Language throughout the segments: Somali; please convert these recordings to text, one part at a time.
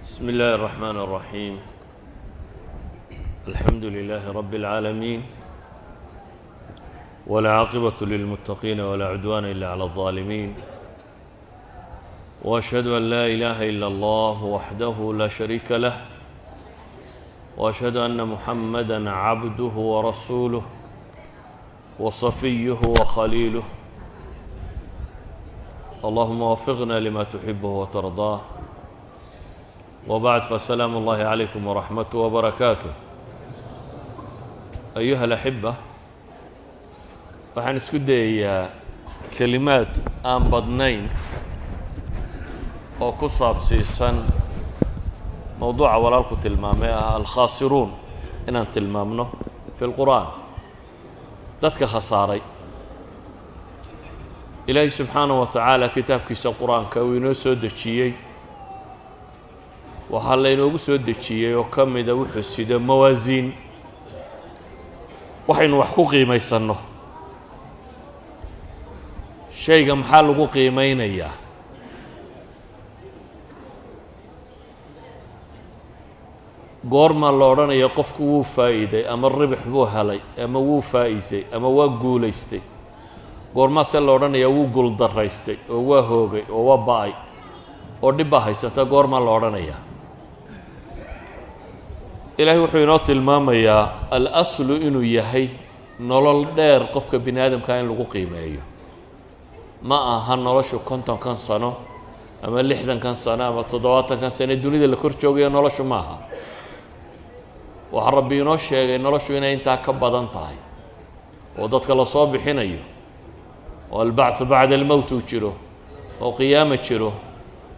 بسم الله الرحمن الرحيم الحمد لله رب العالمين والعاقبة للمتقين ولا عدوان إلا على الظالمين وأشهد أن لا إله إلا الله وحده لا شريك له وأشهد أن محمدًا عبده ورسوله وصفيه وخليله اللهم وفقنا لما تحبه وترضاه وبعد فالسلام الله عليكم ورحمته وبركاته أيها الأحبة waxaan isku dayayaa kelimaad aan badnayn oo ku saabsiisan mowduuca walaalku tilmaamay alkhaasiruun inaan tilmaamno fi lqur'aan dadka khasaaray ilaahay subxaanaه wa tacaala kitaabkiisa qur-aanka uu inoo soo dejiyey waxaa laynoogu soo dejiyey oo ka mida wuxuu sida mawaasiin waxaynu wax ku qiimaysanno shayga maxaa lagu qiimaynayaa goorma la odhanaya qofku wuu faa'iiday ama ribix buu helay ama wuu faa'iisay ama waa guulaystay goormaase la odhanayaa wuu guuldaraystay oo waa hoogay oo waa ba'ay oo dhib baa haysata goormaa la odhanayaa ilaahay wuxuu inoo tilmaamayaa al-aslu inuu yahay nolol dheer qofka bini aadamkaa in lagu qiimeeyo ma aha noloshu 50 sano ama 60 sano ama 70 sano dunida la kor joogayo noloshu ma aha waxaa rabbi inoo sheegay noloshu inay intaa ka badan tahay oo dadka la soo bixinayo oo albacthu bacda almowt uu jiro oo qiyaamo jiro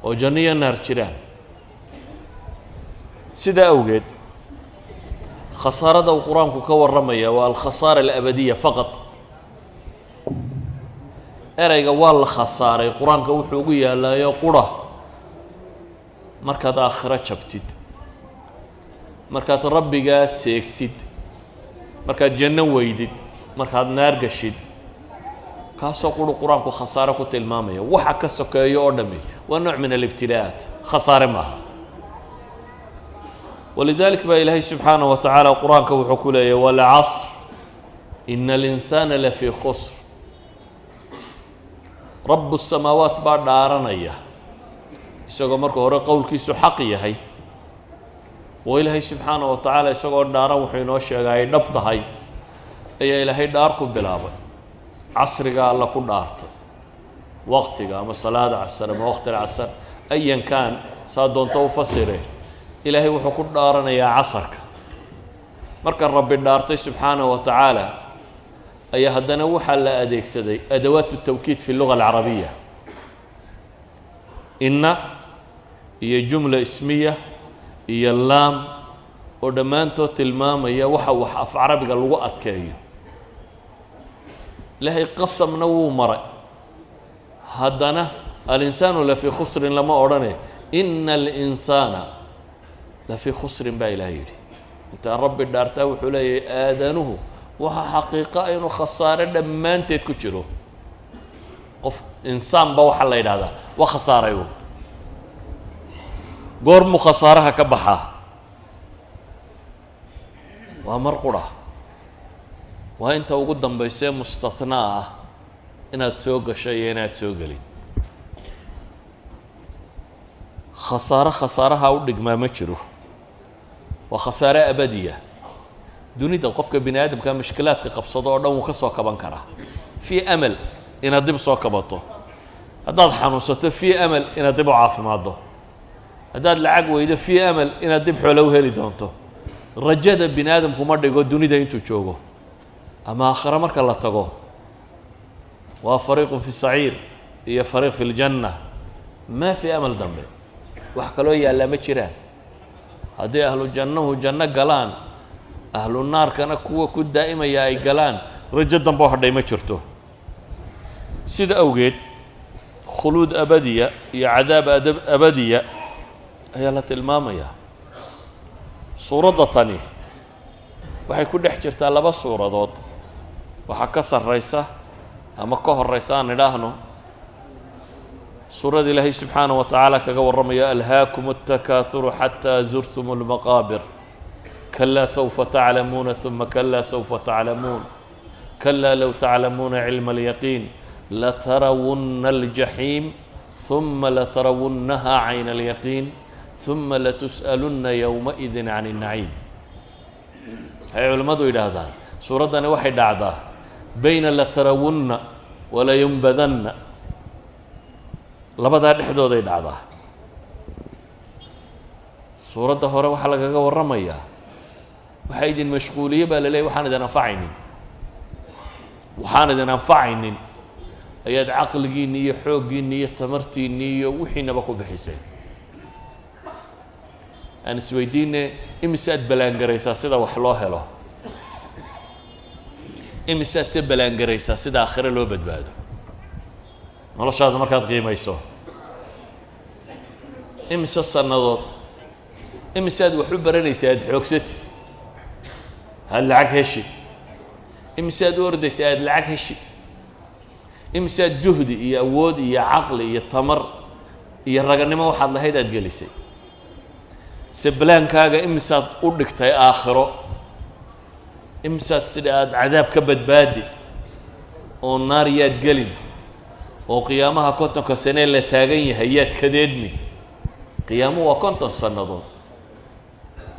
oo janno iyo naar jiraan sidaa awgeed khasaarada uu qur-aanku ka warramaya waa alkhasaara alabadiya faqad erayga waa la khasaaray qur-aanka wuxuu ugu yaalayo qura markaad aakhiro jabtid markaad rabbigaa seegtid markaad janno weydid markaad naar gashid kaasoo quru qur-aanku khasaare ku tilmaamaya waxa ka sokeeyo oo dhami waa nooc min alibtilaa'aat khasaare maaha walidalik baa ilaahay subxaanaه wa tacaala qur-aanka wuxuu ku leeyahy walcasr ina alinsaana lafii khusr rabu الsamaawaat baa dhaaranaya isagoo marka hore qowlkiisu xaq yahay oo ilaahay subxaanaه wa tacaala isagoo dhaaran wuxuu inoo sheegay ay dhab tahay ayaa ilaahay dhaar ku bilaabay casriga alla ku dhaartay waqtiga ama salaada casar ama waqti alcasar ayan kaan saa doonto u fasire ilaahay wuxuu ku dhaaranayaa casarka marka rabbi dhaartay subxaanaه wa tacaala ayaa haddana waxaa la adeegsaday adawaat الtawkiid fi اluga alcarabiya inna iyo jumla ismiya iyo laam oo dhammaantood tilmaamaya waxa wax af carabiga lagu adkeeyo ilaahay qasamna wuu maray haddana alinsaanu lafii khusrin lama odhane ina alinsaana lafii khusrin baa ilahay yidhi intaan rabbi dhaartaa wuxuu leeyahay aadanuhu waxa xaqiiqa inuu khasaare dhammaanteed ku jiro qof insaanba waxaa la yidhahdaa waa khasaaray goormuu khasaaraha ka baxaa waa mar qura waa inta ugu dambaysee mustathnaa ah inaad soo gasho iyo inaad soo gelin khasaaraha u dhigmaa ma jiro waa khasaare abadiya dunida qofka bini aadamka mushkilaadka qabsado oo dhan wuu ka soo kaban karaa fii amal inaad dib soo kabato haddaad xanuunsato fii amal inaad dib u caafimaaddo haddaad lacag weydo fii amal inaad dib xoolo u heli doonto rajada bini aadamku ma dhigo dunida intuu joogo ama aakhire marka la tago waa fariiqun fi saciir iyo fariiq fi ljanna maa fi amal dambe wax kaloo yaallaa ma jiraan haddii ahlu jannahu janno galaan ahlu naarkana kuwa ku daa'imaya ay galaan rajo dambe oo hadhay ma jirto sida awgeed khuluud abadiya iyo cadaab abadiya ayaa la tilmaamayaa suuradda tani waxay ku dhex jirtaa laba suuradood waxaa ka sarraysa ama ka horraysa aan idhaahno سورة إلهي سبحانه وتعالى كقول يا ألهاكم التكاثر حتى زرتم المقابر كلا سوف تعلمون ثم كلا سوف تعلمون كلا لو تعلمون علم اليقين لترون الجحيم ثم لترونها عين اليقين ثم لتسألن يومئذ عن النعيم. هاي علماء إلى هذا سورة أنا واحد دعضة بين لترون ولا ينبذن labadaa dhexdooday dhacdaa. suuradda hore waxaa lagaga warramayaa waxaa idin mashquuliye baa la leeyay waxaan idin anfacaynin ayaad caqligiinni iyo xooggiinni iyo tamartiinni iyo wixiinaba ku bixiseen. aan isweydiine imisaad balaangaraysaa sida wax loo helo, imisaad se balaangaraysaa sida aakhire loo badbaado noloshaada markaad qiimayso. imise sannadood imisaad wax u baranaysa aad xoogsati aad lacag heshi, imisaad u ordaysa aad lacag heshi, imisaad juhdi iyo awood iyo caqli iyo tamar iyo raganimo waxaad lahayd aad gelisay. seblaankaaga imisaad u dhigtay aakhiro, imisaad sida aad cadaab ka badbaadid oo naar yaad gelin oo qiyaamaha 50 sane la taagan yahay yaad kadeedmi. qiyaamuhu waa 50 sannadood,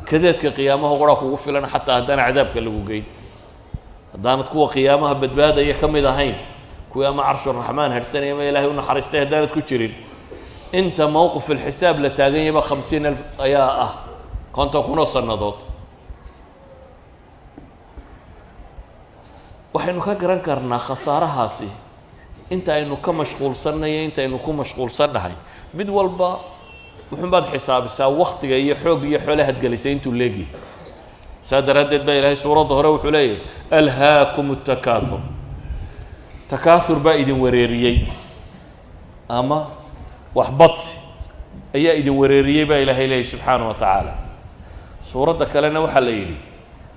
kadeedka qiyaamaha qura kugu filan xataa haddaan cadaabka lagu geyn. haddaanad kuwa qiyaamaha badbaadaya ka mid ahayn, kuwii ama carshu raxmaan harsanaya ma ilaahay u naxariistay haddaanad ku jirin, inta mowqif alxisaab la taagan yaba 50,000 ayaa ah 50 sannadood. waxaynu ka garan karnaa khasaarahaasi inta aynu ka mashquulsannayo inta aynu ku mashquulsannahay. mid walba wuxuunbaad xisaabisaa waktiga iyo xoog iyo xoolahaad gelisay intuu leegyahay. saa daraaddeed baa ilaahay suuradda hore wuxuu leeyahay alhaakum الtakaathur. takaathur baa idin wareeriyey ama waxbadsi ayaa idin wareeriyey baa ilaahay leeyahy subxaanaه wa tacaala. suuradda kalena waxaa la yidhi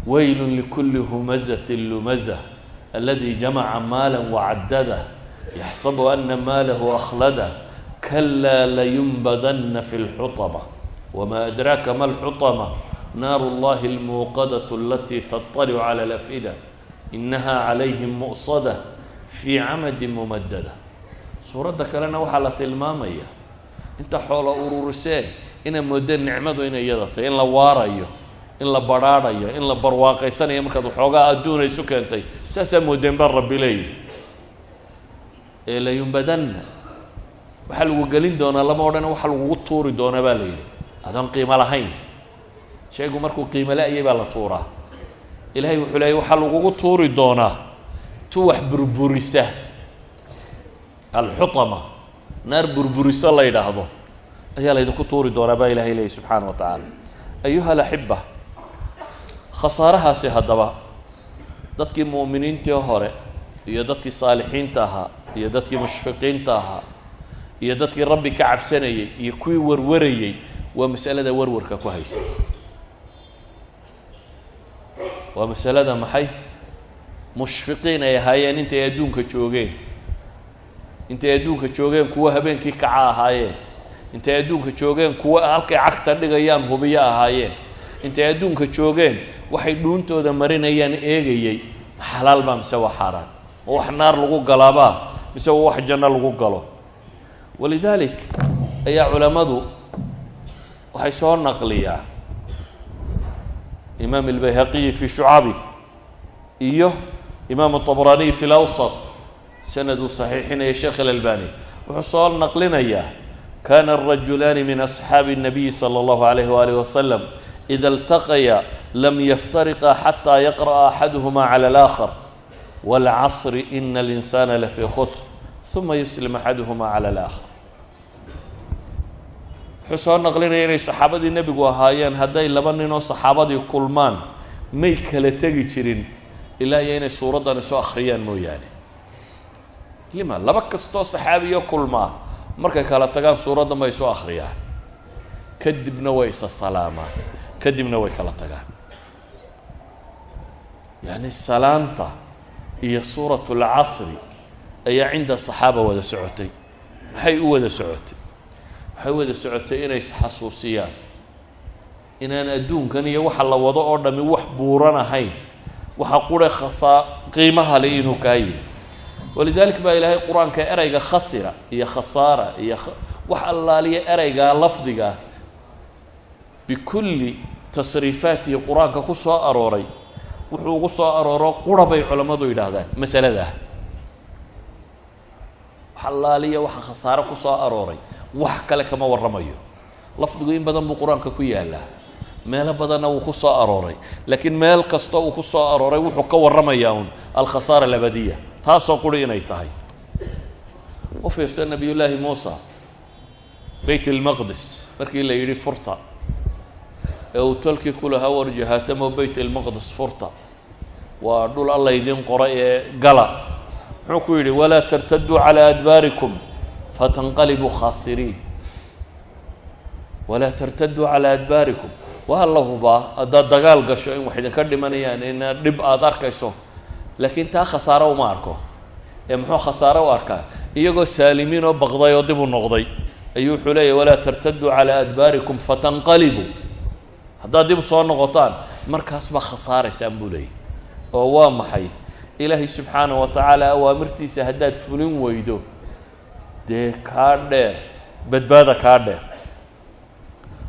waylun likulli humazatin lumazah aladi jamaca maala wacaddadah yaxsabu ana maalahu akhladah كلا لينبذن في الحطمة وما أدراك ما الحطمة نار الله الموقدة التي تطلع على الأفئدة إنها عليهم مؤصدة في عمد ممددة. سورة كلنا وحالة المامية انت حول أورورسين إن مدن نعمده إن يدته إن لواريه إن لبراريه إن لبرواقي سنة يمكن حوغا أدون يسكنتي ساسا مدن برب لي لا ينبذن. waxaa lagu gelin doonaa lama odhan waxa lagugu tuuri doonaa baa la yidhi adoon qiimo lahayn. shaygu markuu qiimo la-yay baa la tuuraa. ilaahay wuxuu leeyay waxaa lagugu tuuri doonaa tu wax burburisa alxutama, naar burburiso la yidhaahdo ayaa laydinku tuuri doonaa baa ilahay leeyay subxaana wa tacaala. ayuha alaxiba, khasaarahaasi haddaba dadkii mu'miniintii hore iyo dadkii saalixiinta ahaa iyo dadkii mushfiqiinta ahaa iyo dadkii rabbi ka cabsanayay iyo kuwii warwarayay waa masalada warwarka ku haysa. waa masalada maxay? mushfiqiin ay ahaayeen intay adduunka joogeen, intay adduunka joogeen kuwa habeenkii kaca ahaayeen, intay adduunka joogeen kuwa halkay cagta dhigayaan hubiyo ahaayeen, intay adduunka joogeen waxay dhuuntooda marinayaan eegayay xalaal baa mise waa xaaraan, ma wax naar lagu galaabaa mise waa wax janno lagu galo. ولذلك أي علماء وحيسون نقليا إمام البيهقي في شعابه إيه إمام الطبراني في الأوسط سند صحيحين يا شيخ الألباني وحصول نقلنا إياه. كان الرجلان من أصحاب النبي صلى الله عليه وآله وسلم إذا التقيا لم يفترقا حتى يقرأ أحدهما على الآخر والعصر إن الإنسان لفي خسر ثم يسلم أحدهما على الآخر. حسون نقلنا إني صحابة النبي وهايان هداي لبننا صحابة كلمان ميك لتجي ترين إلا يعني سورة نسوا أخريان مو يعني لما لبك استو صحابي كلما مركا كلا تجان سورة ما يسوا أخريان كدبنا ويس السلامة كدبنا ويس كلا تجان يعني السلامة هي سورة العصر أي عند الصحابة وذا سعوتي maxay u wada socotay waxay u wada socotay inay isxasuusiyaan inaan adduunkan iyo waxa la wado oo dhammi wax buuran ahayn waxa qure qiimaha le inuu kaa yihi walidaalika baa ilaahay qur-aanka ereyga khasira iyo khasaara iyo wax allaaliya ereygaa lafdiga bikulli tasriifaatihi qur-aanka ku soo arooray wuxuu ugu soo arooro qura bay culammadu yidhaahdaan masaladaa wax allaaliya waxa khasaaro ku soo arooray wax kale kama warramayo lafdigu in badan buu qur-aanka ku yaalaa meelo badanna wuu ku soo arooray laakiin meel kasta uu ku soo arooray wuxuu ka warramayaa un alkhasaara alabadiya taasoo quri inay tahay u fiirsan nabiyullaahi muusa bayt almaqdis markii la yidhi furta ee uu tolkii ku lahaa warjahaatamo bayt almaqdis furta waa dhul alla idin qoray ee gala muxuu ku yidhi walaa tartaduu calaa adbaarikum fatanqalibuu khaasiriin walaa tartaduu calaa adbaarikum waa la hubaa haddaad dagaal gasho in wax idinka dhimanayaan in dhib aada arkayso laakiin taa khasaaro uma arko ee muxuu khasaaro u arkaa iyagoo saalimiin oo baqday oo dib u noqday ayuu wuxuu leeyahy walaa tartaduu calaa adbaarikum fatanqalibuu haddaad dib soo noqotaan markaas baa khasaaraysaan buu leeyahy oo waa maxay ilaahay subxaanahu wa tacaala awaamirtiisa haddaad fulin weydo dee kaa dheer badbaada kaa dheer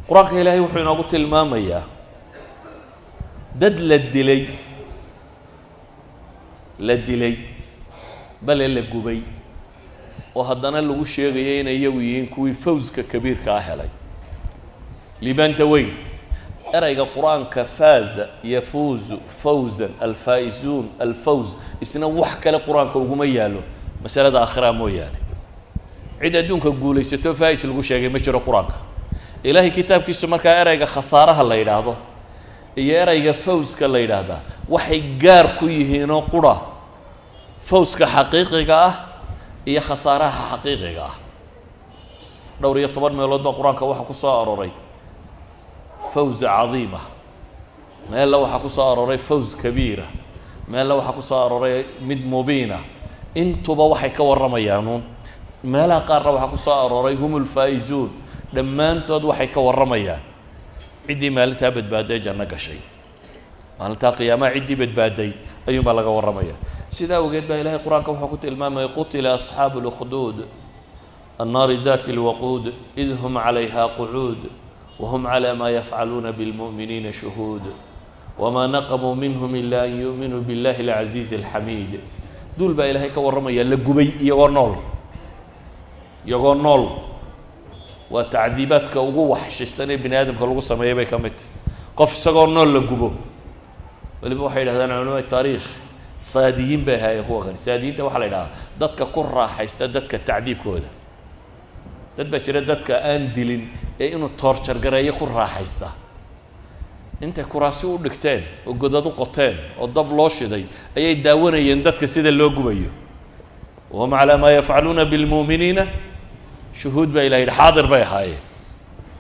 qur-aanka ilaahay wuxuu inoogu tilmaamayaa dad la dilay bale la gubay oo haddana lagu sheegaya inay iyagu yihiin kuwii fawska kabiirkaa helay liibaanta weyn erayga qur-aanka faaza yafuuzu fawzan alfaa'izuun alfawz isna wax kale qur-aanka uguma yaalo masalada aakhiraha mooyaane cid adduunka guulaysato faa'is lagu sheegay ma jiro qur-aanka ilaahay kitaabkiisu markaa erayga khasaaraha la yidhaahdo iyo erayga fawska la yidhaahdaa waxay gaar ku yihiinoo qura fawska xaqiiqiga ah iyo khasaaraha xaqiiqiga ah dhowr iyo 10 meelood baa qur-aanka waxa ku soo arooray fawza cadiima meella waxaa ku soo arooray fawz kabiira meella waxaa ku soo arooray mid mubiina intuba waxay ka warramayaanuun meelaha qaarna waxaa ku soo arooray hum ulfaa'izuun dhammaantood waxay ka warramayaan ciddii maalintaa badbaaday janno gashay maalintaa qiyaamaha ciddii badbaaday ayuunbaa laga warramaya sidaa awgeed baa ilaahay qur-aanka wuxuu ku tilmaamaya qutila asxaabu اlkhduud annaari daati اlwaquud id hum calayha qucuud wahum calى ma yafcaluuna biاlmu'miniina shuhuud wamaa naqamuu minhum ila an yu'minuu biاllahi اlcaziizi اlxamiid duul baa ilaahay ka warramaya la gubay iyagoo nool waa tacdiibaadka ugu waxshisan ee bini aadamka lagu sameeyay bay ka mid tahay qof isagoo nool la gubo waliba waxay yidhahdaan culamada taariikh saadiyiin bay ahaayeen kuwa kale saadiyiinta waxaa la yidhahdaa dadka ku raaxaysta dadka tacdiibkooda dad baa jira dadka aan dilin ee inuu toorjargareeyo ku raaxaysta intay kuraasi u dhigteen oo godad u qoteen oo dab loo shiday ayay daawanayeen dadka sida loo gubayo wahum calaa maa yafcaluuna bilmu'miniina shuhuud baa ilaha yidhi xaadir bay ahaayeen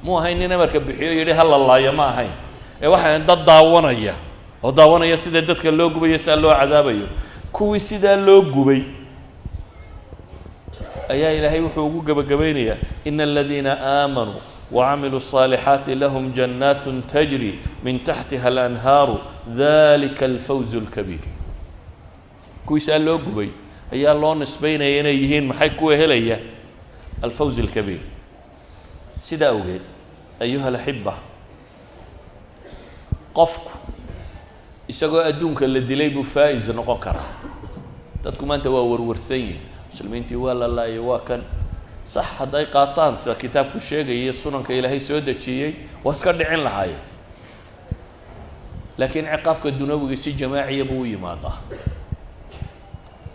mu ahayn nin amarka bixiyo yidhi ha la laayo ma ahayn ee waxay ahayn dad daawanaya oo daawanaya sida dadka loo gubayo sidaa loo cadaabayo kuwii sidaa loo gubay ayaa ilaahay wuxuu ugu gebagabaynayaa ina aladiina aamanuu wacamiluu الصaalixaati lahum jannaat tajri min taxtiha alanhaaru dalika alfawz اlkabiir kuwii sidaa loo gubay ayaa loo nisbaynaya inay yihiin maxay kuwa helaya alfawz اlkabiir sidaa awgeed ayuha alaxiba qofku isagoo adduunka la dilay buu faa'is noqon karaa dadku maanta waa warwarsan yihin muslimiintii waa la laayay waa kan sax hadday qaataan sida kitaabku sheegaya sunanka ilaahay soo dejiyey waa iska dhicin lahaayeen laakiin ciqaabka dunawiga si jamaaciya buu u yimaadaa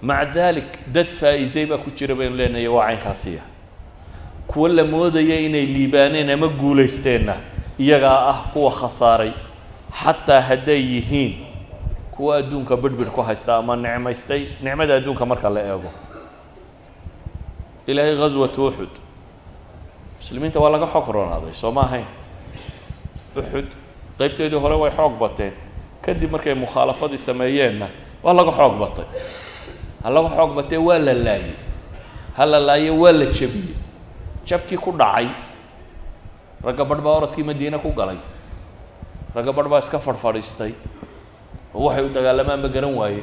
maca dalik dad faa'iisay baa ku jira baynu leenahay waa caynkaasiya kuwa la moodaya inay liibaaneen ama guulaysteenna iyagaa ah kuwa khasaaray xataa hadday yihiin kuwa adduunka bedhbidh ku haysta ama nicmaystay nicmada adduunka marka la eego ilaahay ghaswatu uxud muslimiinta waa laga xoog roonaaday soo ma ahayn uxud qaybteedii hore way xoog bateen kadib markay mukhaalafadii sameeyeenna waa laga xoog batay waa la laayey waa la jebiyey jabkii ku dhacay ragga badh baa orodkii madiine ku galay ragga badh baa iska fadhfadhiistay oo waxay u dagaalamaan ma garan waaye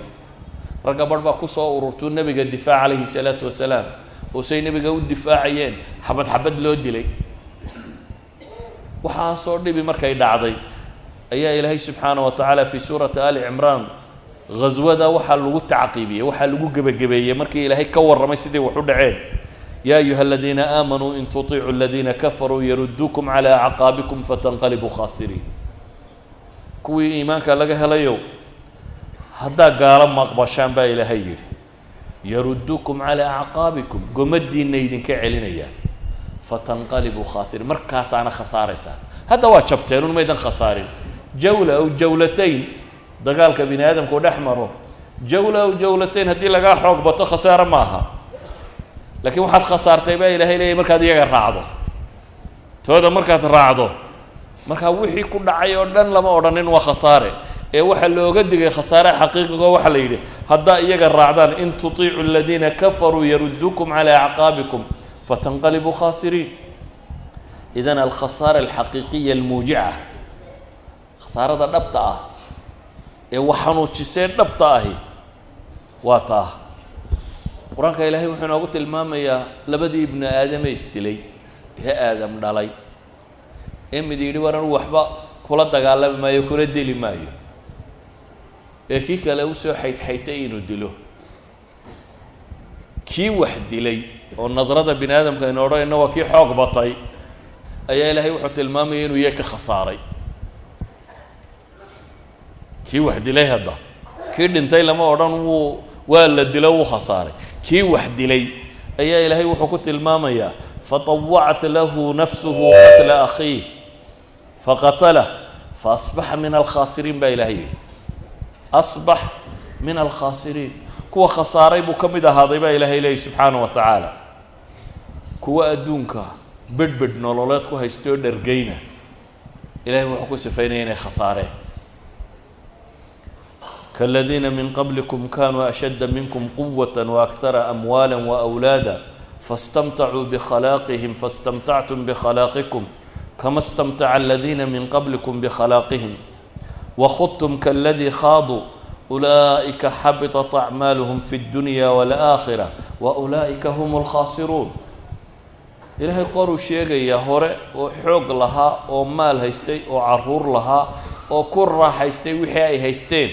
ragga badh baa ku soo ururtuu nebiga difaac calayhi salaatu wasalaam oo say nebiga u difaacayeen xabad xabad loo dilay waxaasoo dhibi markay dhacday ayaa ilaahay subxaana wa tacaala fii suurati ali cimraan ghaswada waxaa lagu tacqiibiyey waxaa lagu gebagabeeyey markii ilaahay ka warramay sidii wax u dhaceen yaa ayuha aladiina aamanuu in tutiicuu aladiina kafaruu yarudduukum calaa acqaabikum fatanqalibuu khaasiriin kuwii iimaanka laga helayow haddaa gaalo maqbashaan baa ilaahay yidhi yarudduukum calaa acqaabikum gomadiinna idinka celinayaan fatanqalibuu khaasiriin markaasaana khasaaraysaan hadda waa jabteenun maydan khasaarin jawla aw jawlatayn dagaalka bini aadamku dhex maro jawla aw jawlatayn haddii lagaa xoog bato khasaaro ma aha laakiin waxaad khasaartay baa ilaahay leeyahy markaad iyaga raacdo tooda markaad raacdo markaa wixii ku dhacay oo dhan lama odhanin waa khasaare ee waxaa looga digay khasaare xaqiiqigo waxaa la yidhi haddaa iyaga raacdaan in tutiicu aladiina kafaruu yarudduukum calaa acqaabikum fatanqalibuu khaasiriin idan alkhasaara alxaqiiqiya almuujica khasaarada dhabta ah ee wax xanuujiseen dhabta ahi waa taa qur-aanka ilaahay wuxuu inoogu tilmaamayaa labadii ibnu aadame isdilay ee aadam dhalay ee mid yidhi war anu waxba kula dagaalami maayo kula deli maayo ee kii kale usoo xaydxaytay inuu dilo kii wax dilay oo nadrada bini aadamka aynu odhanayna waa kii xoog batay ayaa ilaahay wuxuu tilmaamaya inuu iyaga ka khasaaray kii wax dilay hadda kii dhintay lama odhan waa la dilo wuu khasaaray kii wax dilay ayaa ilaahay wuxuu ku tilmaamayaa faطawacat lahu nafsuhu qatla akhiih faqatalah faasbaxa min alkhaasiriin baa ilahay yihi asbax min alkhaasiriin kuwa khasaaray buu ka mid ahaaday baa ilaahay leeyahy subxaana wa tacaala kuwa adduunka bedhbedh nololeed ku haystay oo dhergeyna ilahay wuxuu ku sifaynaya inay khasaareen كالذين من قبلكم كانوا أشد منكم قوة وأكثر أموالا وأولادا فاستمتعوا بخلاقهم فاستمتعتم بخلاقكم كما استمتع الذين من قبلكم بخلاقهم وخضتم كالذي خاضوا أولئك حبطت أعمالهم في الدنيا والآخرة وأولئك هم الخاسرون إلهي قارو شيغي يا هوري oo xoog lahaa oo maal haystay oo caruur lahaa oo ku raaxaystay wixii ay haysteen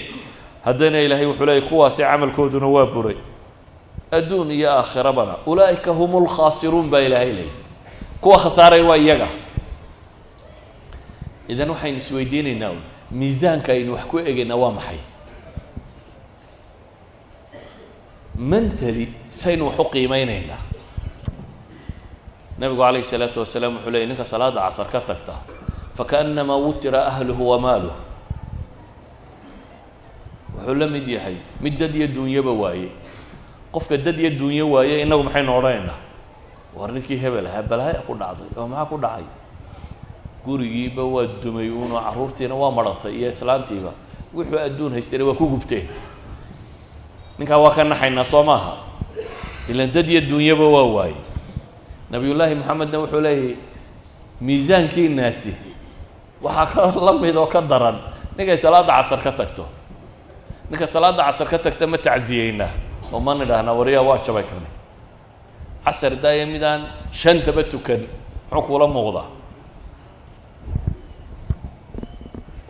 haddana ilaahay wuxuu leeyahay kuwaasi camalkooduna waa buray adduun iyo aakhirabana ulaa'ika humul khaasiruun baa ilaahay leeyahay kuwa khasaaray waa iyaga idan waxaynu isweydiinaynaa miisaanka aynu wax ku egaynaa waa maxay mentally saynu wax u qiimeynaynaa nabigu calayhi salaatu wasalaam wuxuu leeyahy ninka salaada casar ka tagta fakaannamaa wutira ahluhu wamaaluhu wuxuu la mid yahay mid dad iyo duunyaba waaye qofka dad iyo duunyo waaye innagu maxaynu odhanaynaa war ninkii hebel ahaa balhaya ku dhacday oo maxaa ku dhacay gurigiiba waa dumay uunoo carruurtiina waa maratay iyo islaantiiba wuxuu adduun haystayna waa ku gubteen ninkaa waa ka naxaynaa soo maaha ilan dad iyo duunyaba waa waaye nabiyullaahi maxamedna wuxuu leeyahay miisaankiinaasi waxaa ka la mid oo ka daran ninkay salaada casar ka tagto ninka salaada casar ka tagta ma tacsiyeynaa oo ma nidhaahnaa wariyaa waa jabay karnay casar daaya midaan shantaba tukan muxuu kuula muuqdaa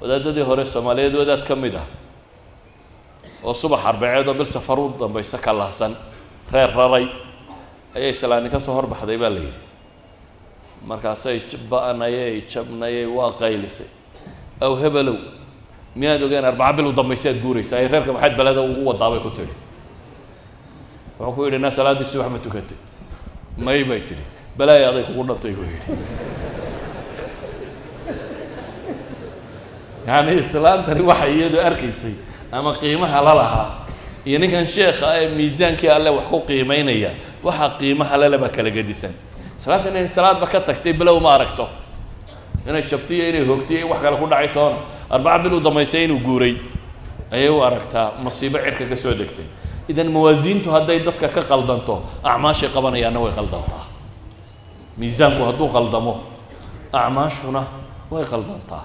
wadaadadii hore soomaaliyeed wadaad ka mid ah oo subax arbaceed oo bil safar u dambayso ka lahsan reer raray ayay salaani ka soo horbaxday baa la yidhi markaasay ba'nayay jabnayay waa qaylisay aw hebelow miyaad ogeen 4 bil u dambaysaad guuraysaa ay reerka maxaad balada ugu wadaabay ku tiri wuxuu ku yidhi na salaadii subax ma tukatay may bay tiri balaay aday kugu dhantay buu yidhi yani islaantani waxay iyadu arkaysay ama qiimaha la lahaa iyo ninkan sheekha ee miisaankii alle wax ku qiimeynaya waxa qiimaha le laba kala gedisan salaanta inay salaadba ka tagtay bilow ma aragto inay jabtiyo inay hoogtiyo wax kale ku dhacay toona 4 bil u damaysay inuu guuray ayay u aragtaa masiibo cirka ka soo degtay idan mawaasiintu hadday dadka ka qaldanto acmaashay qabanayaana way qaldantaa miisaanku hadduu qaldamo acmaashuna way qaldantaa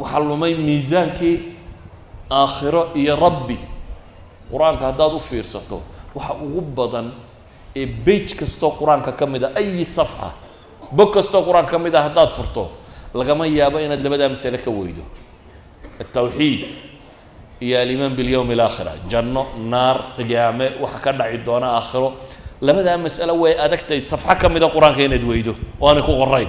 waxaa lumay miisaankii aakhiro iyo rabbi qur-aanka haddaad u fiirsato waxa ugu badan ee bage kastoo qur-aanka ka mid a ayi safxa bog kastoo qur-aanka ka mid a haddaad furto lagama yaabo inaad labadaa masale ka weydo altawxiid iyo alimaan bilyowmi alaakhira janno naar qiyaame waxa ka dhaci doona aakhiro labadaa mas'alo way adagtay safxo ka mida qur-aanka inaad weydo oo aanay ku qorayn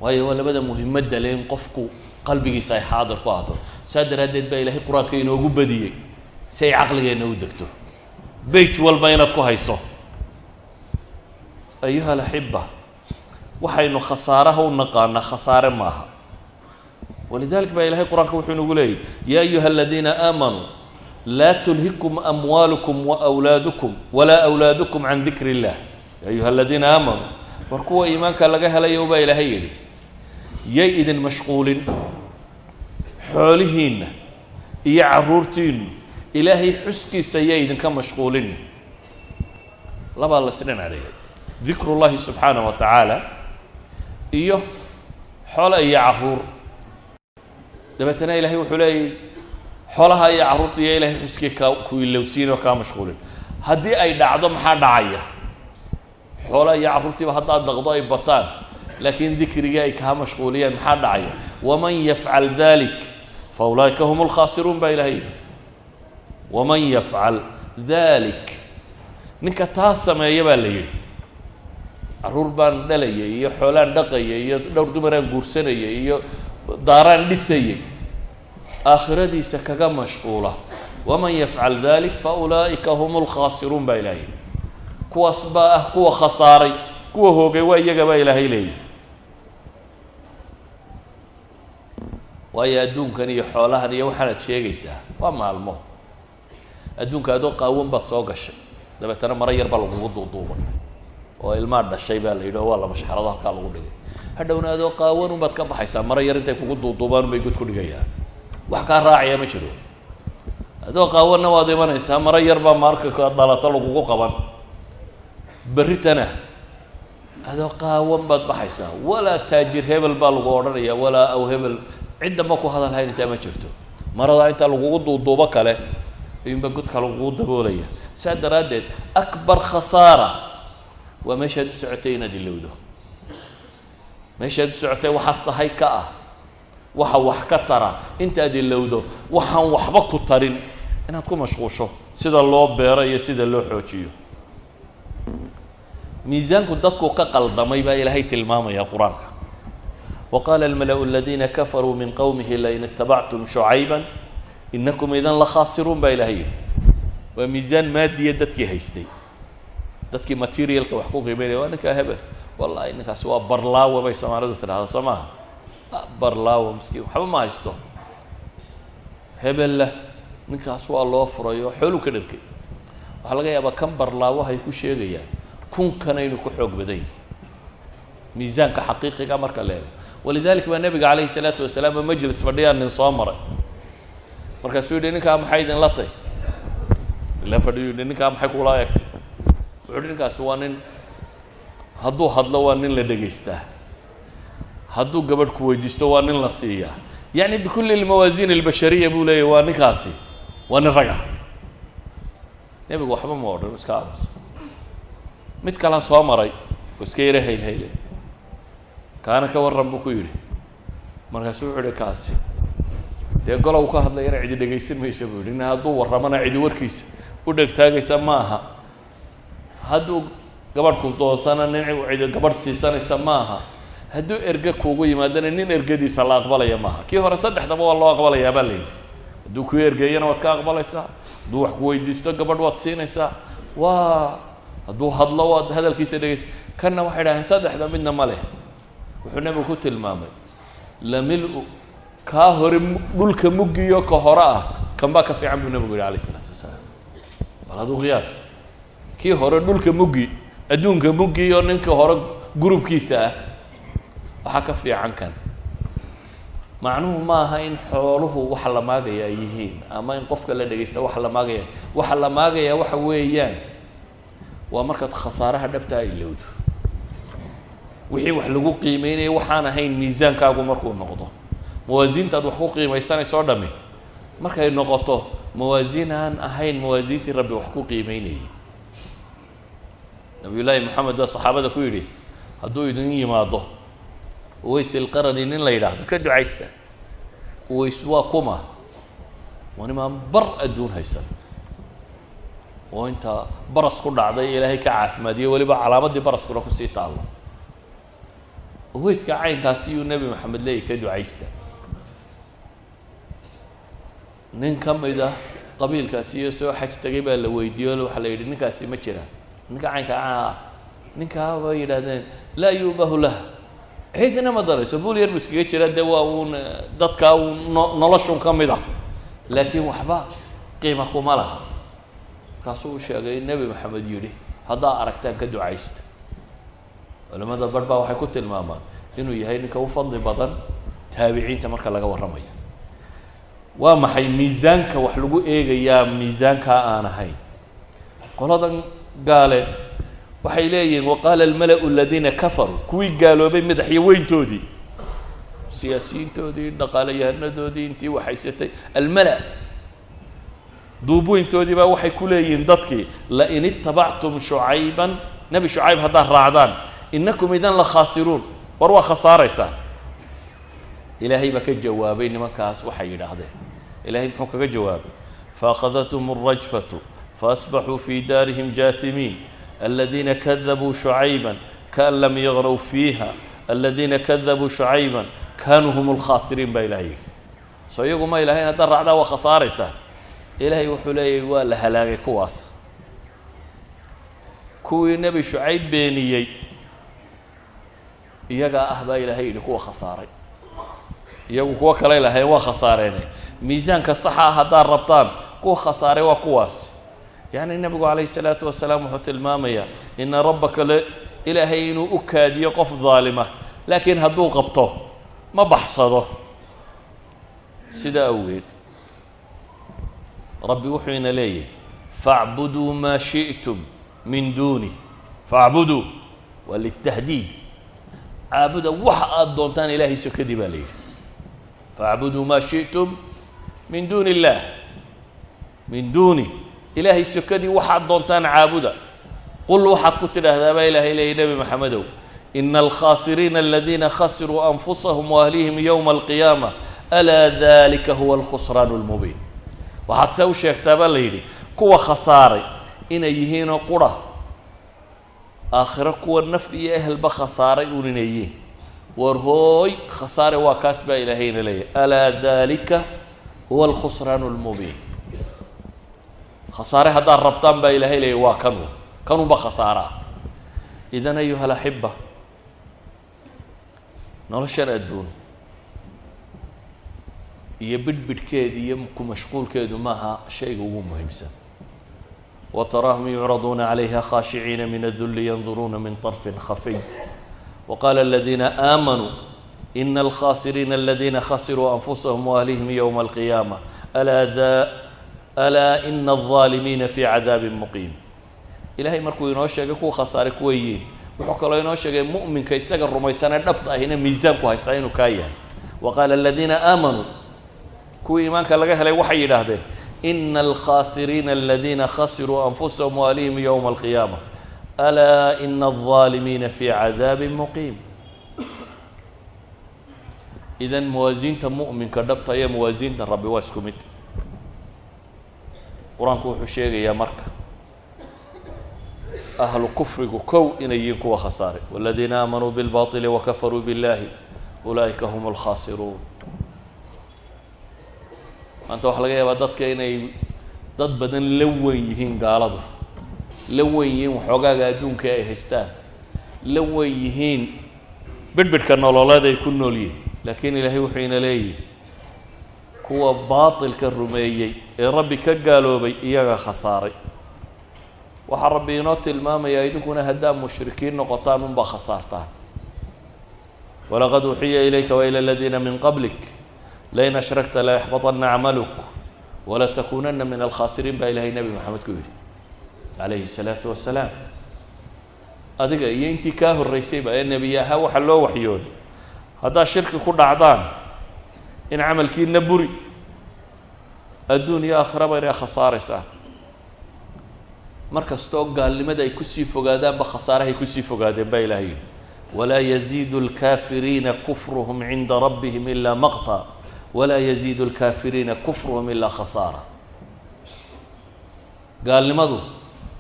waayo waa labada muhimadda le in qofku qalbigiisa ay xaadir ku ahdo saa daraaddeed baa ilaahay qur-aanka inoogu badiyey si ay caqligeenna u degto bage walba inaad ku hayso ayuha alaxiba waxaynu khasaaraha u naqaanaa khasaare maaha walidalik baa ilahay qur-aanka wuxuu inagu leeyay yaa ayuha aladiina aamanuu laa tulhikum amwaalukum waawlaadukum walaa awlaadukum can dikri illah ya ayuha aladiina aamanuu war kuwa iimaanka laga helayo baa ilaahay yidhi yay idin mashquulin xoolihiinna iyo carruurtiinnu ilaahay xuskiisa yay idinka mashquulin labaa la isdhinac dhigay dikru llahi subxaanaه wa tacaala iyo xoolo iyo carruur dabeetana ilahay wuxuu leeyay xoolaha iyo carruurta iyo ilahay xuskii ku ilowsiin oo kaa mashquulin haddii ay dhacdo maxaa dhacaya xoolaha iyo carruurtiiba haddaad daqdo ay bataan laakiin dikrigii ay kaa mashquuliyeen maxaa dhacaya waman yafcal dalik fa ulaa'ika hum lkhaasiruun baa ilahay yidhi waman yafcal dalik ninka taa sameeya baa la yidhi carruur baan dhalayay iyo xoolaan dhaqayay iyo dhowr dumaraan guursanayay iyo daaraan dhisayay aakhiradiisa kaga mashquula waman yafcal dalik fa ulaa'ika hum lkhaasiruun baa ilahay yidhi kuwaas baa ah kuwa khasaaray kuwa hoogay waa iyaga baa ilaahay leeyahy waayo adduunkan iyo xoolahan iyo waxaanaad sheegaysaa waa maalmo adduunka adoo qaawan baad soo gashay dabeetana maro yar baa lagugu duuduubay oo ilmaa dhashay baa la yidhi oo waa la mashxarado halkaa lagu dhigay hadhowna adoo qaawan unbaad ka baxaysaa maro yar intay kugu duuduubaan unbay god ku dhigayaan wax kaa raacaya ma jiro adoo qaawanna waad imanaysaa maro yar baa marka ka dhalato lagugu qaban berritana adoo qaawan baad baxaysaa walaa taajir hebel baa lagu odhanaya walaa aw hebel ciddaba ku hadal haynaysaa ma jirto maradaa intaa lagugu duuduubo kale ayuunba godka lagugu daboolaya saa daraaddeed akbar khasaara waa meeshaad u socotay inaad ilowdo meeshaad u socotay waxa sahay ka ah waxa wax ka tara intaad ilowdo waxaan waxba ku tarin inaad ku mashquusho sida loo beero iyo sida loo xoojiyo miisaanku dadku ka qaldamay baa ilaahay tilmaamaya qur-aanka waqaala almala'u aladiina kafaruu min qowmihi lain itabactum shucayban inakum idan la khaasiruun baa ilahay yidhi waa miisaan maadiya dadkii haystay dadkii materialka wax ku qiimeynaya waa ninkaa hebel wallahi ninkaasi waa barlaawa bay soomaalidu tidhahda soo maaha barlaawa miskiin waxba ma haysto hebella ninkaas waa loo furay oo xooluu ka dharkay waxaa laga yaabaa kan barlaawahay ku sheegayaan kunkanaynu ku xoog badan miisaanka xaqiiqiga marka la eego walidalik baa nebiga calayhi salaatu wasalaam oo majlis fadhiyaan nin soo maray markaasuu yidhi ninkaa maxay idinla tay ila fadhiyu yidhi ninkaa maxay kula eegtay wuxuu yidhi ninkaasi waa nin hadduu hadlo waa nin la dhegaystaa hadduu gabadh ku weydiisto waa nin la siiyaa yacni bikulli almawaasiin albashariya buu leeyahy waa ninkaasi waa nin raga nebigu waxba ma odhan iska aamusa mid kalaan soo maray oo iska yara haylhayle kaana ka warran buu ku yidhi markaasu wuxuu ihi kaasi dee golow ka hadlayana cidi dhegaysan maysa buu yidhi nin hadduu warramana cidi warkiisa u dhegtaagaysa ma aha hadduu gabadh ku doosana nin cidi gabadh siisanaysa ma aha hadduu erge kuugu yimaadana nin ergadiisa la aqbalaya maaha kii hore saddexdaba waa loo aqbalayaa baa layidhi hadduu ku ergeeyana waad ka aqbalaysaa hadduu wax ku weydiisto gabadh waad siinaysaa waa hadduu hadlo waad hadalkiisa dhegaysa kanna waxay dhaheen saddexda midna ma leh wuxuu nebigu ku tilmaamay lamil-u kaa hore dhulka muggiyo ka hore ah kan baa ka fiican buu nebigu yihi alayh isalaatu wasalaam bal aduu qiyaas kii hore dhulka muggi adduunka muggi iyo ninka hore gurubkiisa ah waxaa ka fiican kan macnuhu ma aha in xooluhu waxa la maagaya ay yihiin ama in qofka la dhegaysta waxa la maagaya waxa la maagaya waxa weeyaan waa markaad khasaaraha dhabtaa ilowdo wixii wax lagu qiimeynayay waxaan ahayn miisaankaagu markuu noqdo mawaasiintaad wax ku qiimaysanayso o dhami markay noqoto mawaasiin aan ahayn mawaasiintii rabbi wax ku qiimeynayay nabiyullaahi moxamed baa saxaabada ku yidhi hadduu idin yimaado uways ilqarani nin la yidhaahdo ka ducaysta uways waa kuma waa nimaan bar adduun haysan oo inta baras ku dhacday ilaahay ka caafimaadiyey weliba calaamaddii baraskuna kusii taallo uwayska caynkaasi yuu nebi maxamed leeyahy ka ducaysta nin ka mid ah qabiilkaasi iyo soo xaj tegay baa la weydiiye o waxaa la yidhi ninkaasi ma jiraan ninka caynka ah ninkaa bay yidhahdeen laa yu'bahu lah cidina ma darayso bul yar bu iskaga jira dee waa uun dadkaa uun noloshun ka mid ah laakiin waxba qiima kuma laha markaasuu u sheegay in nebi maxamed yidhi haddaa aragtaan ka ducaysta culamada bar baa waxay ku tilmaamaan inuu yahay ninka u fadli badan taabiciinta marka laga warramayo waa maxay miisaanka wax lagu eegayaa miisaankaa aan ahayn qoladan gaaleed waxay leeyihiin waqaala almala-u aladiina kafaruu kuwii gaaloobay madaxyo weyntoodii siyaasiyiintoodii dhaqaalayahanadoodii intii waxhaysatay almala duubweyntoodii baa waxay ku leeyihiin dadkii lain itabactum shucayban nebi shucayb haddaad raacdaan inakum idan la khaasiruun war waa khasaaraysaan ilaahay baa ka jawaabay nimankaas waxay yidhaahdeen ilahay muxuu kaga jawaabay faakhadathm الrajfatu faasbaxuu fii daarihim jaatimiin aladiina kadabuu shucayba kaan lam yagnaw fiiha aladiina kadabuu shucayba kaanuu hum اlkhaasiriin baa ilahay yidhi soo iyagu ma ilahayn haddaad raacdaa waa khasaaraysaan ilaahay wuxuu leeyahy waa la halaagay kuwaas kuwii nebi shucayb beeniyey iyagaa ah baa ilaahay yidhi kuwa khasaaray iyagu kuwo kaley lahayn waa khasaareene miisaanka saxa ah haddaad rabtaan kuwa khasaaray waa kuwaas yacni nebigu calayh الsalaatu wasalaam wuxuu tilmaamayaa ina rabbaka ilaahay inuu u kaadiyo qof daalima laakiin hadduu qabto ma baxsado sidaa awgeed rabbi wuxuu ina leeyahy faacbuduu maa shiئtum min duuni faacbuduu waa litahdiid caabuda waxa aada doontaan ilaahay sokadii baa la yidhi faacbuduu maa shiئtum min duuni اllah min duuni ilaahay sokadii waxaad doontaan caabuda qul waxaad ku tidhaahdaa baa ilaahay leeyay nebi maxamedow ina alkhaasiriina aladiina khasiruu anfusahum waahlihim yowma alqiyaama alaa dalika huwa alkhusraan اlmubiin waxaad se u sheegtaa baa la yidhi kuwa khasaaray inay yihiinoo qura aakhiro kuwa naf iyo ehelba khasaaray un inay yihiin war hooy khasaare waa kaas baa ilaahayna leeyahy alaa dalika huwa alkhusraan اlmubiin khasaare haddaad rabtaan baa ilaahay leeyahy waa kanunba khasaaraa idan ayuha alaxiba noloshan adduun iyo bidhbidhkeeda iyo ku mashquulkeedu maaha shayga ugu muhiimsan وتراهم يعرضون عليها خاشعين من الذل ينظرون من طرف خفي وقال الذين آمنوا إن الخاسرين الذين خسروا أنفسهم وأهليهم يوم القيامة ألا إن الظالمين في عذاب مقيم إلهي مركو ينوشك كو خسارك ويين وحكى الله ينوشك مؤمن كي يستقر رميسان النبط هنا ميزانكو هيستعينوا كايا وقال الذين آمنوا كو إيمانك لغاها لي وحي لهذين إن الخاسرين الذين خسروا أنفسهم وأهليهم يوم القيامة ألا إن الظالمين في عذاب مقيم إذن موازينة مؤمن كدبت هي موازينة ربي واسكمت قرآنك وحشيغ يا مركة أهل كفر كو إنيك وخسارة والذين آمنوا بالباطل وكفروا بالله أولئك هم الخاسرون maanta waxa laga yaabaa dadka inay dad badan la weyn yihiin gaaladu la weyn yihiin waxoogaaga adduunka ay haystaan la weyn yihiin bidhbidhka nololeed ay ku nool yihiin laakiin ilaahay wuxuu ina leeyahay kuwa baatilka rumeeyey ee rabbi ka gaaloobay iyaga khasaaray waxaa rabbi inoo tilmaamayaa idinkuna haddaa mushrikiin noqotaan unbaa khasaartaan walaqad uxiya ilayka waila aladiina min qablik لئن أشركت ليحبطن عملك ولتكونن من الخاسرين بقى إلهي النبي محمد كبير عليه الصلاة والسلام adiga iyo intii kaa horraysayba ee nebiyaha waxa loo waxyooday haddaad shirki ku dhacdaan in camalkiina buri adduun iyo aakhiraba inay khasaaraysaan mar kastoo gaalnimada ay kusii fogaadaanba khasaarahay kusii fogaadeen baa ilahay yidhi walaa yaziidu alkaafiriina kufruhum cinda rabbihim ilaa maqta walaa yaziidu alkaafiriina kufruhum ilaa khasaara gaalnimadu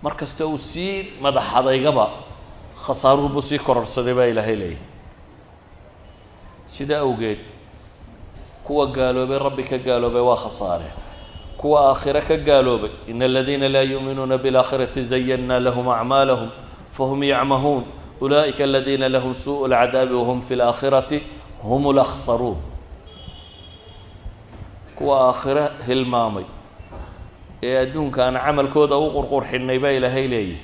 mar kasta uu sii madaxadaygaba khasaaruhu buu sii kororsaday baa ilaahay leeyahy sidaa awgeed kuwa gaaloobay rabbi ka gaaloobay waa khasaare kuwa aakhire ka gaaloobay in aladiina laa yuuminuuna biاlaakhirati zayanna lahum acmaalahum fahum yacmahuun ulaa'ika aladiina lahum suuءu اlcadaabi wahum fi اlaakhirati hum اlakhsaruun kuwa aakhire hilmaamay ee adduunka aan camalkooda u qurqurxinnay baa ilaahay leeyahy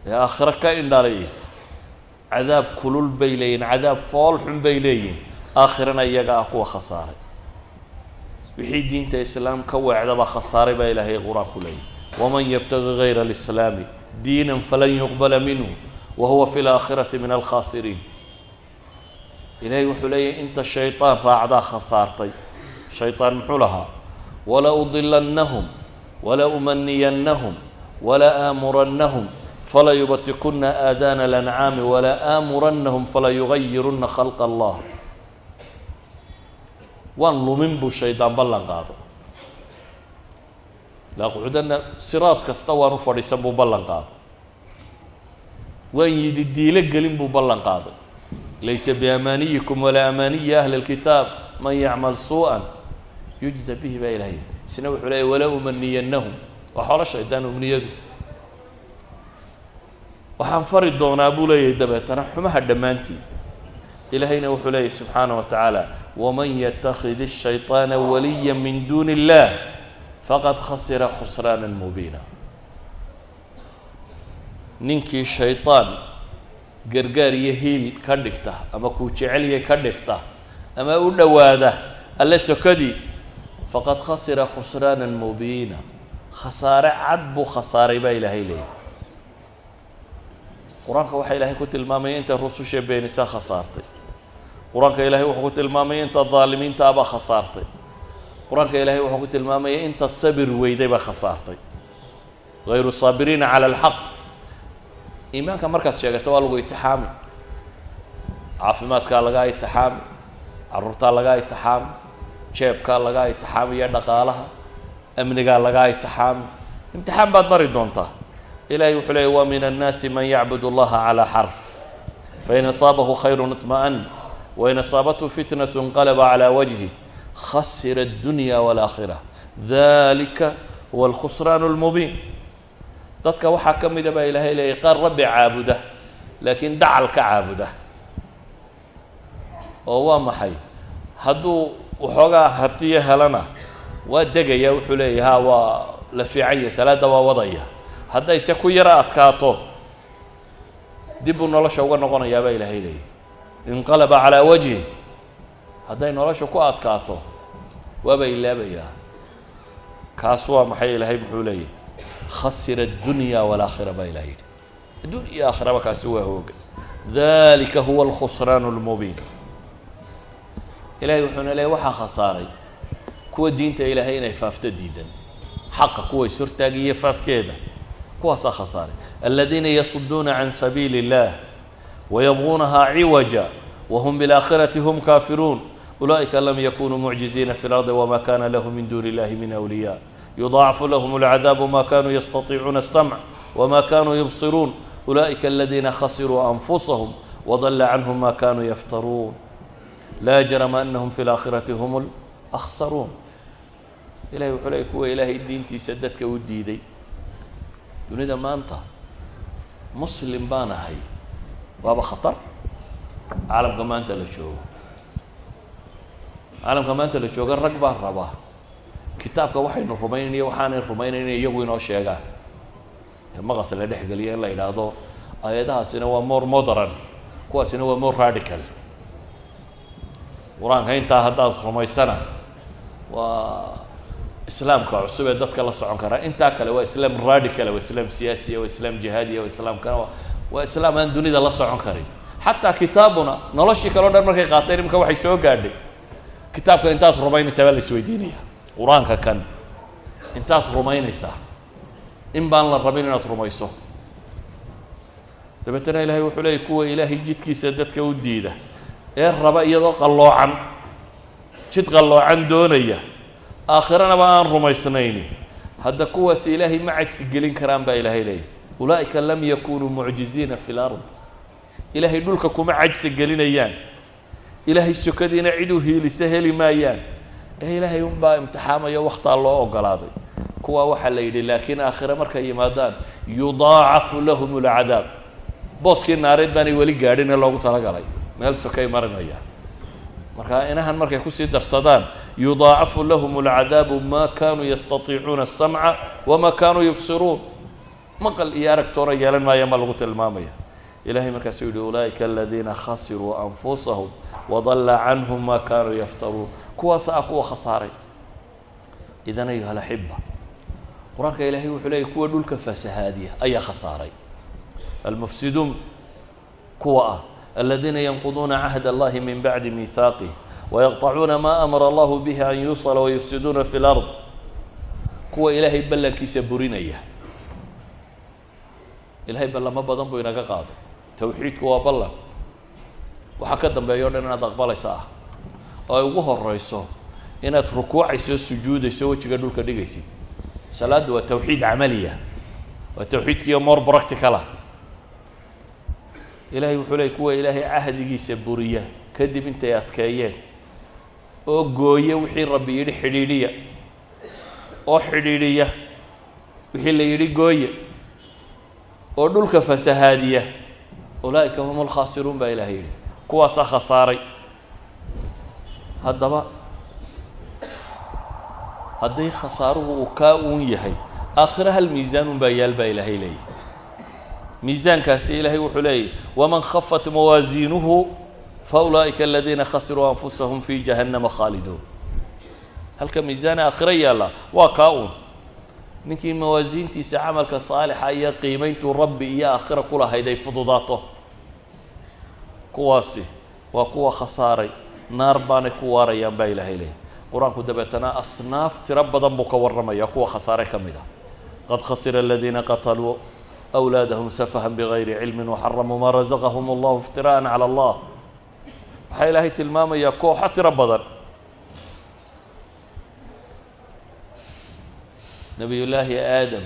ee aakhire ka indhalay cadaab kulul bay leeyihin cadaab fool xun bay leeyihin aakhirana iyaga ah kuwa khasaaray wixii diinta islaam ka weecdaba khasaaray baa ilaahay qur-aanku leeyahy waman yabtagi gayra alislaami diinan falan yuqbala minhu wa huwa fi laakhirati min alkhaasiriin ilaahay wuxuu leeyahy inta shayطaan raacdaa khasaartay shayطaan muxuu lahaa wala udilannahum wala umaniyannahum wala aamurannahum fala yubatikuna aadaana alancaami wala aamurannahum fala yugayiruna khalqa allah waan lumin buu shaydaan ballan qaado laaqcudana siraad kasta waan u fadhiisan buu ballan qaaday waan yidi diilo gelin buu ballan qaaday laysa biamaaniyikum walaa amaaniyi ahli اlkitaab man yacmal suuءan yujza bihi baa ilahay isna wuxuu leeyay walaa umaniyannahum waa xoolo shaydaan umniyadu waxaan fari doonaa buu leeyahay dabeetana xumaha dhammaantii ilaahayna wuxuu leeyahy subxaanaه wa tacaala waman yatakid الshayطaana waliya min duuni اllah faqad khasira khusraana mubiina ninkii shayطaan gargaar iyo hiil ka dhigta ama kuu jecelya ka dhigta ama u dhowaada alle sokadii faqad khasira khusraana mubiina khasaare cad buu khasaaray baa ilaahay leeyahy qur-aanka waxaa ilahay ku tilmaamaya inta rususha beenisaa khasaartay qur-aanka ilahay wuxuu ku tilmaamaya inta daalimiinta abaa khasaartay qur-aanka ilahay wuxuu ku tilmaamaya inta sabir weyday baa khasaartay hayru saabiriina cala alxaq iimaanka markaad sheegato waa lagu itixaami caafimaadkaa lagaa itixaami carruurtaa lagaa itixaami jeebkaa lagaa itixaami iyo dhaqaalaha amnigaa lagaa itixaami imtixaan baad mari doontaa ilahay wuxuu leeyay wa min annaasi man yacbud اllaha calى xarf fain asaabahu khayru iطma'an wain asaabathu fitnaة inqalaba calى wajhi khasira الdunya wاlaakhira dalika huwa alkhusraan اlmubiin dadka waxaa ka mida baa ilahay leeyay qaar rabbi caabuda laakiin dacal ka caabuda oo waa maxay hadduu waxoogaa hatiyo helana waa degaya wuxuu leeyahy ha waa la fiicanya salaadda waa wadaya haddayse ku yara adkaato dib buu nolosha uga noqonayaa baa ilaahay leeyahy inqalaba calaa wajhi hadday nolosha ku adkaato waaba ilaabayaa kaas waa maxay ilaahay muxuu leeyahy khasira addunya waalaakhira baa ilahay yidhi adduun iyo aakhiraba kaasi waa hooga dalika huwa alkhusraan اlmubiin ilahay wuxuuna leeyay waxaa khasaaray kuwa diinta ilaahay inay faafto diidan xaqa kuwa is hortaagiyo faafkeeda kuwaasaa khasaaray aladiina yasuduuna can sabiili اllah wayabguunahaa ciwaja wahum biاlaakhirati hum kaafiruun ulaa'ika lam yakunuu mucjiziina fi اlardi wama kana lahum min duuni illahi min awliya yudaacafu lahum اlcadaabu ma kanuu yastatiicuuna الsamc wama kanuu yubsiruun ulaa'ika aladiina khasiruu anfusahum wadala canhum ma kanuu yaftaruun laa jarama anahum fi اlaakhirati hum اlakhsaruun ilahay wuxuu leeyay kuwa ilaahay diintiisa dadka u diiday dunida maanta muslim baan ahay waaba khatar caalamka maanta la joogo caalamka maanta la jooga rag baa rabaa kitaabka waxaynu rumaynaya waxaanay rumaynayna iyagu inoo sheegaan ta maqas la dhex geliya in la yidhaahdo aayadahaasina waa more modern kuwaasina waa more radical qur-aanka intaa haddaad rumaysana waa islaamka cusub ee dadka la socon karaa intaa kale waa islaam radical waa islaam siyaasiya waa islaam jihaadiya waa islaamkana waa islaam aan dunida la socon karin xataa kitaabuna noloshii kaloo dhan markay qaateen imika waxay soo gaadhay kitaabka intaad rumaynaysaa baa la isweydiinaya qur-aanka kan intaad rumaynaysaa in baan la rabin inaad rumayso dabeetana ilaahay wuxuu leeyay kuwa ilaahay jidkiisa dadka u diida ee raba iyadoo qalloocan jid qalloocan doonaya aakhiranaba aan rumaysnayni hadda kuwaas ilaahay ma cagsi gelin karaan baa ilaahay leeyay ulaa'ika lam yakunuu mucjiziina fi lard ilaahay dhulka kuma cajsi gelinayaan ilaahay sokadiina cid u hiilisa heli maayaan ee ilaahay unbaa imtixaamayo wakhtaa loo ogolaaday kuwa waxaa la yidhi laakiin aakhire markay yimaadaan yudaacafu lahum alcadaab booskii naareed baanay weli gaadhin ee loogu talagalay meel sokay marinayaan marka inahan markay kusii darsadaan yudaacafu lahum alcadaabu ma kaanuu yastatiicuuna asamca wama kaanuu yubsiruun maqal iyo aragtoona yeelan maayaan baa lagu tilmaamaya ilahay markaasuu yidhi ulaa'ika aladiina khasiruu anfusahum wadalla canhum ma kaanuu yaftaruun kuwaasa kuwa khasaaray idan ayuha alaxiba qur-aanka ilaahay wuxuu leeyay kuwa dhulka fasahaadiya ayaa khasaaray almufsiduun kuwa aladiina yanquduuna cahd allahi min bacdi miihaaqih wayaqطacuuna ma amara allahu bihi an yuusala wayufsiduuna fi lard kuwa ilaahay ballankiisa burinaya ilahay ballamo badan buu inaga qaaday tawxiidku waa ballan waxaa ka dambeeya o dhan inaad aqbalaysa ah oo ay ugu horeyso inaad rukuucayso sujuudayso wejiga dhulka dhigaysid salaaddu waa tawxiid camaliya waa tawxiidkiiyo more practical ah ilahay wuxuu leeyay kuwa ilaahay cahdigiisa buriya kadib intay adkeeyeen oo gooye wixii rabbi yidhi xidhiidhiya oo xidhiidhiya wixii la yidhi gooye oo dhulka fasahaadiya ulaa'ika hum alkhaasiruun baa ilahay yidhi kuwaasaa khasaaray haddaba hadday khasaaruhu uu kaa uun yahay aakhira hal miisaanun baa yaal baa ilaahay leeyahy miisaankaasi ilaahay wuxuu leeyahy waman khafat mawaasiinuhu faulaa'ika aladiina khasiruu anfusahum fi jahannama khaaliduun halka miisaana aakhiro yaalla waa kaa uun ninkii mawaasiintiisa camalka saalixa iyo qiimayntuu rabbi iyo aakhira ku lahayd ay fududaato kuwaasi waa kuwa khasaaray naar baanay ku waarayaan baa ilaahay leeyahy qur-aanku dabeetana asnaaf tiro badan buu ka warramaya kuwa khasaare ka mid ah qad khasira aladiina qataluu أwlaadahum safaha bغayri cilmi وxaramuu ma razaqahum اllahu اftiraaءa calى اllah waxaa ilaahay tilmaamayaa kooxo tiro badan nabiy llaahi aadam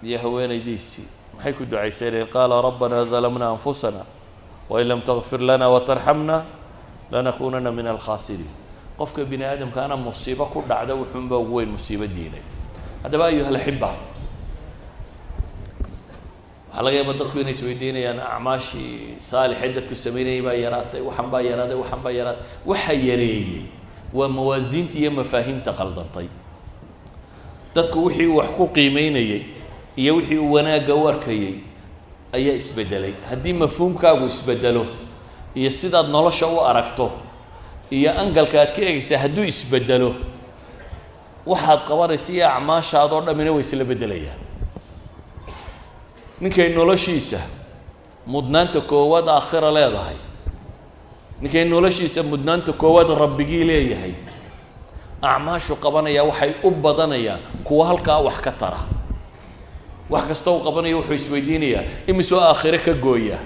iyo haweenaydiisii maxay ku ducayseen qaala rabbana dalamna anfusana wain lam tغfir lana وtarxamna lanakunana min alkhaasiriin qofka bini aadamkaana musiibo ku dhacda wuxuunba ugu weyn musiibo diinay haddaba ayuha alaxiba waxaa laga yaaba dadku inay isweydiinayaan acmaashii saalixay dadku samaynayay baa yaraatay waxan baa yaraaday waxan baa yaraaday waxa yareeyey waa mawaasiinta iyo mafaahiimta qaldantay dadku wixii uu wax ku qiimeynayey iyo wixii uu wanaagga u arkayey ayaa isbedelay haddii mafhuumkaagu isbedelo iyo sidaad nolosha u aragto iyo angalka aad ka egaysaa hadduu isbedelo waxaad qabanaysa iyo acmaashaadoo dhammina way isla beddelayaan ninkay noloshiisa mudnaanta koowaad aakhira leedahay ninkay noloshiisa mudnaanta koowaad rabbigii leeyahay acmaashu qabanaya waxay u badanayaan kuwa halkaa wax ka tara wax kasta uu qabanayo wuxuu isweydiinayaa imisoo aakhire ka gooya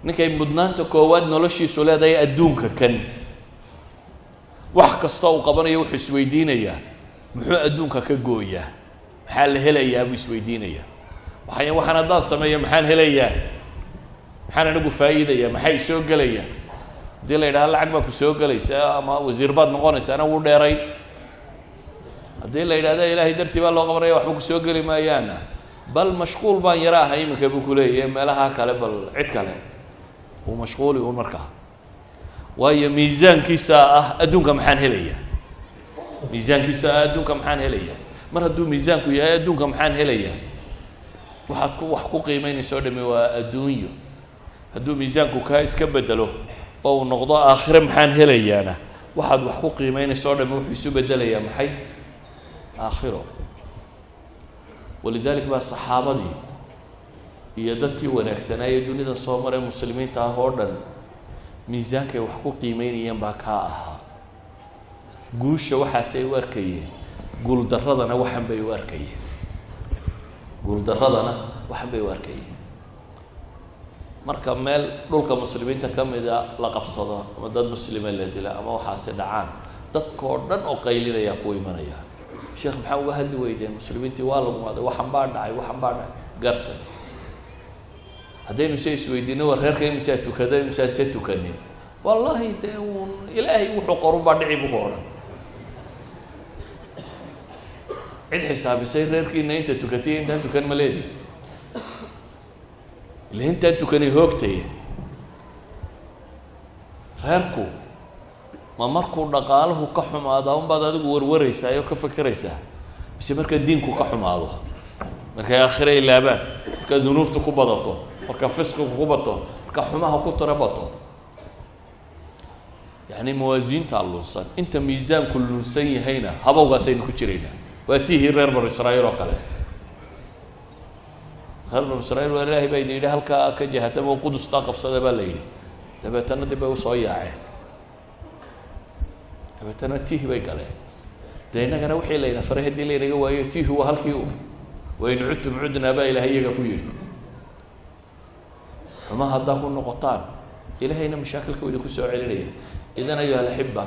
ninkay mudnaanta koowaad noloshiisu leedahay adduunka kan wax kasta uu qabanayo wuxuu isweydiinayaa muxuu adduunka ka gooyaa maxaa la helayaa buu isweydiinayaa waxaan haddaan sameeyo maxaan helayaa maxaan anigu faa'iidayaa maxay soo gelaya haddii la yidhaha lacag baa ku soo gelaysa ama wasiir baad noqonaysa ana wuu dheerayn haddii la yidhahda ilaahay dartii baa loo qabanaya waxba ku soo geli maayaana bal mashquul baan yara ahay iminka buu ku leeyahay meelaha kale bal cid kale uu mashquuli un markaa waayo miisaankiisa ah adduunka maxaan helayaa miisaankiisa ah adduunka maxaan helayaa mar hadduu miisaanku yahay adduunka maxaan helayaa waxaad wax ku qiimeynaysa o dhami waa adduunyo hadduu miisaanku kaa iska bedelo oo uu noqdo aakhire maxaan helayaana waxaad wax ku qiimeynaysa o dhami wuxuu isu bedelayaa maxay aakhiro walidalik baa saxaabadii iyo dadkii wanaagsanaaye dunida soo maray muslimiinta ah oo dhan miisaankay wax ku qiimeynayeen baa kaa ahaa. guusha waxaasay u arkayeen, guuldarradana waxan bay u arkayeen, guuldarradana waxan bay u arkayeen. marka meel dhulka muslimiinta ka mida la qabsado ama dad muslima la dila ama waxaasi dhacaan, dadkoo dhan oo qaylinaya ku imanaya, sheekh maxaa uga hadli weydeen muslimiintii waa la gumaaday, waxan baa dhacay, waxan baa dhacay. garta haddaynu se isweydiino war reerka imisaa tukada imisaa se tukanin, wallaahi dee uun ilaahay wuxuu qorun baa dhici buku odhan. cid xisaabisay reerkiina inta tukatay intaan tukan ma leedi, ila intaan tukanay hoogtaya. reerku ma markuu dhaqaaluhu ka xumaada unbaad adigu warwaraysaa oo ka fekeraysaa, mise marka diinku ka xumaado, markay aakhire ilaabaan, marka dunuubta ku badato, marka fisqigu ku bato, marka xumaha ku tira bato. yacni mawaasiinta lunsan, inta miisaanku lunsan yahayna habowgaasaynu ku jiraynaa. waa tiihii reer banu israa'iil oo kale. reer banu israa'iil waa ilaahay baa idin yidhi halkaa ka jahatamo qudustaa qabsada baa la yidhi, dabeetana dib bay usoo yaaceen, dabeetana tiihi bay galeen. dee innagana wixii layna faray haddii laynaga waayo tiihi waa halkii u wain cudtum cudnaa baa ilahay iyaga ku yidhi. xuma haddaa ku noqotaan ilaahayna mashaakilka idinku soo celinaya. idan ayuha alaxiba,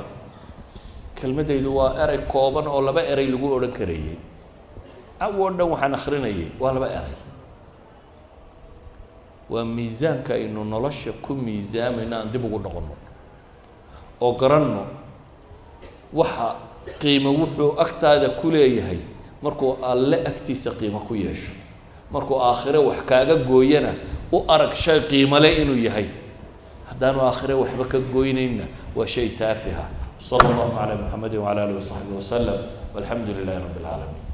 kelmadaydu waa erey kooban oo laba erey lagu odhan karayey. awoo dhan waxaan akrinayay waa laba erey. waa miisaanka aynu nolosha ku miisaamayna aan dib ugu noqono oo garanno waxa qiimo wuxuu agtaada ku leeyahay markuu alle agtiisa qiimo ku yeesho. markuu aakhire wax kaaga gooyana u arag shay qiimo leh inuu yahay. haddaanu aakhire waxba ka gooynayna waa shay taafiha. صلى الله على محمد وعلى آله وصحبه وسلم والحمد لله رب العالمين.